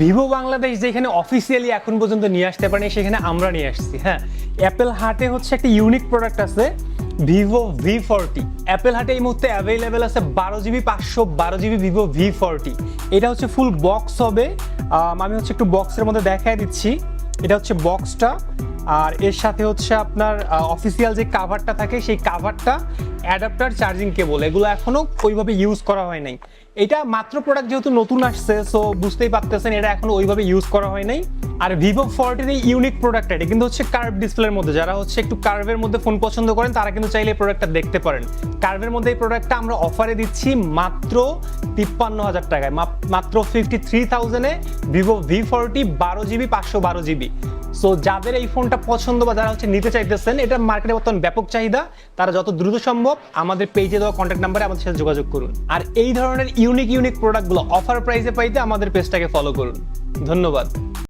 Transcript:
Vivo Bangladesh যেখানে officially এখন পর্যন্ত নিয়ে আসতে পারেনি সেখানে আমরা নিয়ে আসছি। হ্যাঁ, অ্যাপেল হার্টে হচ্ছে একটা ইউনিক প্রোডাক্ট আছে ভিভো V40। অ্যাপেল হার্টে এই মুহূর্তে অ্যাভেলেবেল আছে 12GB 512GB ভিভো V40। এটা হচ্ছে ফুল বক্স হবে। আমি হচ্ছে একটু বক্সের মধ্যে দেখায় দিচ্ছি। এটা হচ্ছে বক্সটা, আর এর সাথে হচ্ছে আপনার অফিসিয়াল যে কাভারটা থাকে সেই কাভারটা, অ্যাডাপ্টার, চার্জিং কেবল, এগুলো এখনো ওইভাবে ইউজ করা হয় নাই। এটা মাত্র প্রোডাক্ট যেহেতু নতুন আসছে, সো বুঝতেই পারতেছেন এটা এখনো ওইভাবে ইউজ করা হয় নাই। আর ভিভো 40 এই ইউনিক প্রোডাক্ট, এটা কিন্তু হচ্ছে কার্ভ ডিসপ্লের মধ্যে। যারা হচ্ছে একটু কার্ভের মধ্যে ফোন পছন্দ করেন তারা কিন্তু চাইলে এই প্রোডাক্টটা দেখতে পারেন। কার্ভের মধ্যে এই প্রোডাক্টটা আমরা অফারে দিচ্ছি মাত্র 53,000 টাকায়, মাত্র 53,000-এ Vivo V40 12GB 512GB। So যাদের এই ফোনটা পছন্দ বা যারা হচ্ছে নিতে চাইতেছেন, এটা মার্কেটে বর্তমান ব্যাপক চাহিদা, তারা যত দ্রুত সম্ভব আমাদের পেজে দেওয়া কন্ট্যাক্ট নাম্বারে আমাদের সাথে যোগাযোগ করুন। আর এই ধরনের ইউনিক প্রোডাক্টগুলো অফার প্রাইসে পাইতে আমাদের পেজটাকে ফলো করুন। ধন্যবাদ।